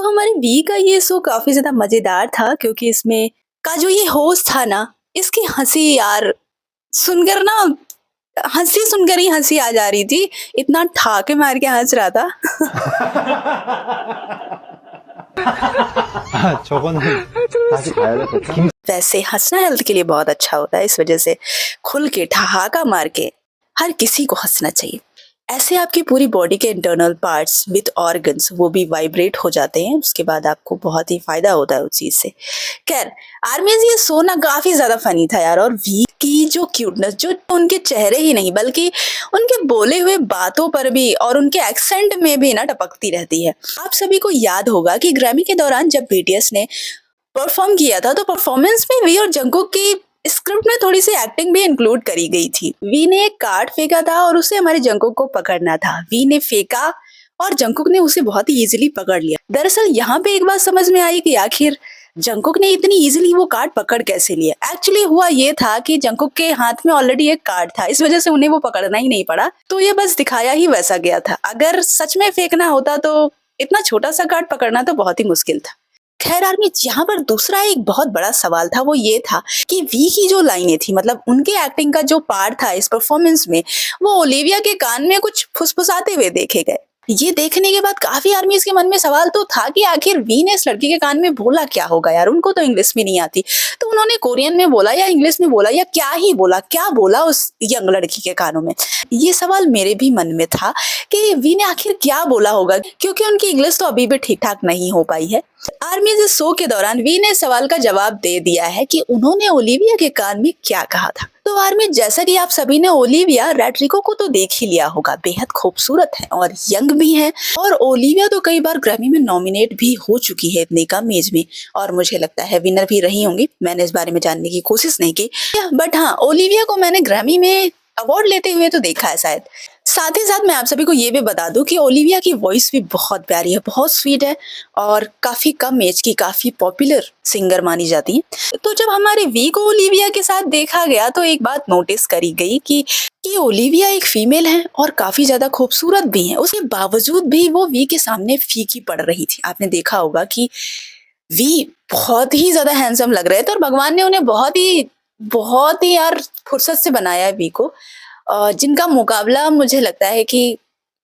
तो हमारे वी का ये शो काफ़ी ज़्यादा मज़ेदार था क्योंकि इसमें का जो ये होस्ट था ना, इसकी हँसी यार सुनकर ना हँसी सुनकर ही हँसी आ जा रही थी। इतना ठहाके मार के हँस रहा था। 저거는 다시 봐야 되겠다. वैसे हँसना हेल्थ के लिए बहुत अच्छा होता है, इस वज़ह से खुल के ठहाका मार के हर किसी को हँसना चाहिए। ऐसे आपकी पूरी बॉडी के इंटरनल पार्ट्स विद ऑर्गन्स वो भी वाइब्रेट हो जाते हैं, उसके बाद आपको बहुत ही फ़ायदा होता है उस चीज़ से। खैर, आर्मीज़ ये शो ना काफ़ी ज़्यादा फ़नी था यार, और वी की जो क्यूटनेस जो उनके चेहरे ही नहीं बल्कि उनके बोले हुए बातों पर भी और उनके एक्सेंट में भी ना टपकती रहती है। आप सभी को याद होगा कि ग्रैमी के दौरान जब बीटीएस ने परफॉर्म किया था, तो परफॉर्मेंस में वी और जंगकुक की स्क्रिप्ट में थोड़ी सी एक्टिंग भी इंक्लूड करी गई थी। वी ने एक कार्ड फेंका था और उसे हमारे जंगकुक को पकड़ना था। वी ने फेंका और जंगकुक ने उसे बहुत ही इजीली पकड़ लिया। दरअसल यहाँ पे एक बात समझ में आई कि आखिर जंगकुक ने इतनी इजीली वो कार्ड पकड़ कैसे लिया। एक्चुअली हुआ ये था कि जंगकुक के हाथ में ऑलरेडी एक कार्ड था, इस वजह से उन्हें वो पकड़ना ही नहीं पड़ा। तो ये बस दिखाया ही वैसा गया था। अगर सच में फेंकना होता तो इतना छोटा सा कार्ड पकड़ना तो बहुत ही मुश्किल था। खैर आर्मी, यहाँ पर दूसरा एक बहुत बड़ा सवाल था, वो ये था कि वी की जो लाइनें थी, मतलब उनके एक्टिंग का जो पार्ट था इस परफॉर्मेंस में, वो ओलिविया के कान में कुछ फुसफुसाते हुए देखे गए। ये देखने के बाद काफी आर्मीज के मन में सवाल तो था कि आखिर वी ने इस लड़की के कान में बोला क्या होगा यार, उनको तो इंग्लिश भी नहीं आती, तो उन्होंने कोरियन में बोला या इंग्लिश में बोला या क्या बोला उस यंग लड़की के कानों में। ये सवाल मेरे भी मन में था कि वी ने आखिर क्या बोला होगा, क्योंकि उनकी इंग्लिश तो अभी भी ठीक ठाक नहीं हो पाई है। आर्मीज इस शो के दौरान वी ने सवाल का जवाब दे दिया है कि उन्होंने ओलिविया के कान में क्या कहा था। तो आर्मी, जैसा कि आप सभी ने ओलिविया रॉड्रिगो को तो देख ही लिया होगा, बेहद खूबसूरत है और यंग भी है, और ओलिविया तो कई बार ग्रैमी में नॉमिनेट भी हो चुकी है इतनी कम एज में, और मुझे लगता है विनर भी रही होंगी। मैंने इस बारे में जानने की कोशिश नहीं की, बट हाँ, ओलिविया को मैंने ग्रैमी में अवार्ड लेते हुए तो देखा है शायद। साथ ही साथ मैं आप सभी को ये भी बता दूं कि ओलिविया की वॉइस भी बहुत प्यारी है, बहुत स्वीट है, और काफी कम एज की काफी पॉपुलर सिंगर मानी जाती है। तो जब हमारे वी को ओलिविया के साथ देखा गया तो एक बात नोटिस करी गई कि ओलिविया एक फीमेल है और काफी ज्यादा खूबसूरत भी है। उसके बावजूद भी वो वी के सामने फीकी पड़ रही थी। आपने देखा होगा कि वी बहुत ही ज्यादा हैंडसम लग रहे थे और भगवान ने उन्हें बहुत ही यार फुर्सत से बनाया है वी को, जिनका मुकाबला मुझे लगता है कि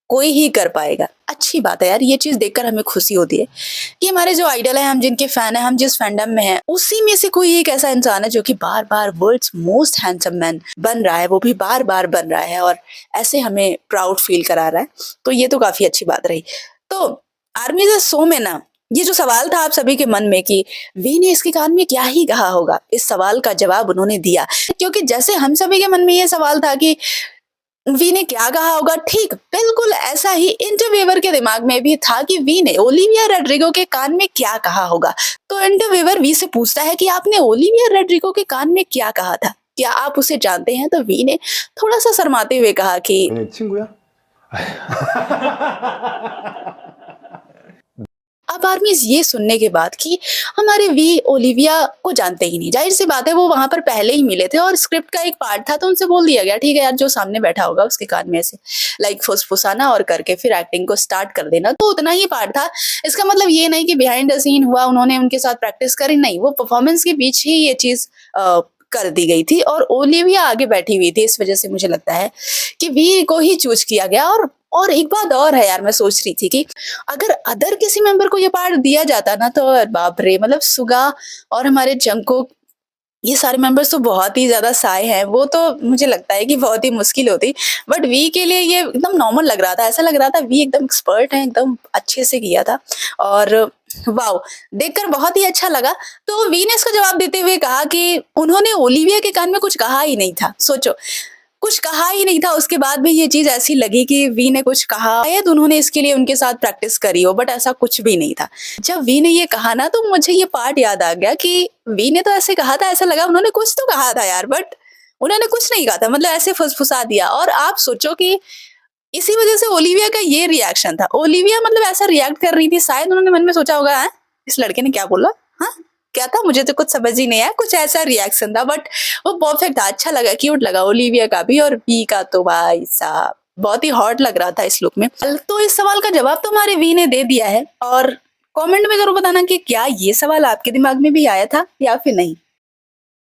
कोई ही कर पाएगा। अच्छी बात है यार, ये चीज देखकर हमें खुशी होती है कि हमारे जो आइडल है, हम जिनके फैन है, हम जिस फैंडम में हैं, उसी में से कोई एक ऐसा इंसान है जो कि बार बार वर्ल्ड्स मोस्ट हैंडसम मैन बन रहा है, वो भी बार बार बन रहा है, और ऐसे हमें प्राउड फील करा रहा है। तो ये तो काफी अच्छी बात रही। तो आर्मी द शो में ना, ये जो सवाल था आप सभी के मन में कि वी ने इसके कान में क्या ही कहा होगा, इस सवाल का जवाब उन्होंने दिया। क्योंकि जैसे हम सभी के मन में ये सवाल था कि वी ने क्या कहा होगा, ठीक बिल्कुल ऐसा ही इंटरव्यूअर के दिमाग में भी था कि वी ने ओलिविया रॉड्रिगो के कान में क्या कहा होगा। तो इंटरव्यूअर वी से पूछता है कि आपने ओलिविया रॉड्रिगो के कान में क्या कहा था, क्या आप उसे जानते हैं? तो वी ने थोड़ा सा शर्माते हुए कहा कि 그냥 친구야? अब आर्मीज ये सुनने के बाद कि हमारे वी ओलिविया को जानते ही नहीं, जाहिर सी बात है वो वहां पर पहले ही मिले थे और स्क्रिप्ट का एक पार्ट था, तो उनसे बोल दिया गया ठीक है यार, जो सामने बैठा होगा उसके कान में से लाइक फुसफुसाना और करके फिर एक्टिंग को स्टार्ट कर देना, तो उतना ही पार्ट था। इसका मतलब ये नहीं कि बिहाइंड द सीन हुआ, उन्होंने उनके साथ प्रैक्टिस करी, नहीं, वो परफॉर्मेंस के बीच ही ये चीज कर दी गई थी और ओलिविया आगे बैठी हुई थी, इस वजह से मुझे लगता है कि वी को ही चूज किया गया। और एक बात और है यार, मैं सोच रही थी कि अगर अदर किसी मेंबर को ये पार्ट दिया जाता ना, तो बाप रे, मतलब सुगा और हमारे जंगकुक, ये सारे मेंबर्स तो बहुत ही ज्यादा साए हैं, वो तो मुझे लगता है कि बहुत ही मुश्किल होती। बट वी के लिए ये एकदम नॉर्मल लग रहा था, ऐसा लग रहा था वी एकदम एक्सपर्ट है, एकदम अच्छे से किया था, और वाओ, देखकर बहुत ही अच्छा लगा। तो वी ने इसका जवाब देते हुए कहा कि उन्होंने ओलिविया के कान में कुछ कहा ही नहीं था। सोचो, कुछ कहा ही नहीं था, उसके बाद भी ये चीज ऐसी लगी कि वी ने कुछ कहा, शायद उन्होंने इसके लिए उनके साथ प्रैक्टिस करी हो, बट ऐसा कुछ भी नहीं था। जब वी ने ये कहा ना, तो मुझे ये पार्ट याद आ गया कि वी ने तो ऐसे कहा था, ऐसा लगा उन्होंने कुछ तो कहा था यार, बट उन्होंने कुछ नहीं कहा था, मतलब ऐसे फुसफुसा दिया। और आप सोचो कि इसी वजह से ओलिविया का ये रिएक्शन था, ओलिविया मतलब ऐसा रिएक्ट कर रही थी, शायद उन्होंने मन में सोचा होगा, है इस लड़के ने क्या बोला, हाँ क्या था, मुझे तो कुछ समझ ही नहीं आया, कुछ ऐसा रिएक्शन था, बट वो परफेक्ट था, अच्छा लगा, क्यूट लगा ओलिविया का भी, और वी का तो भाई साहब बहुत ही हॉट लग रहा था इस लुक में। तो इस सवाल का जवाब तो हमारे वी ने दे दिया है, और कमेंट में जरूर बताना कि क्या ये सवाल आपके दिमाग में भी आया था या फिर नहीं।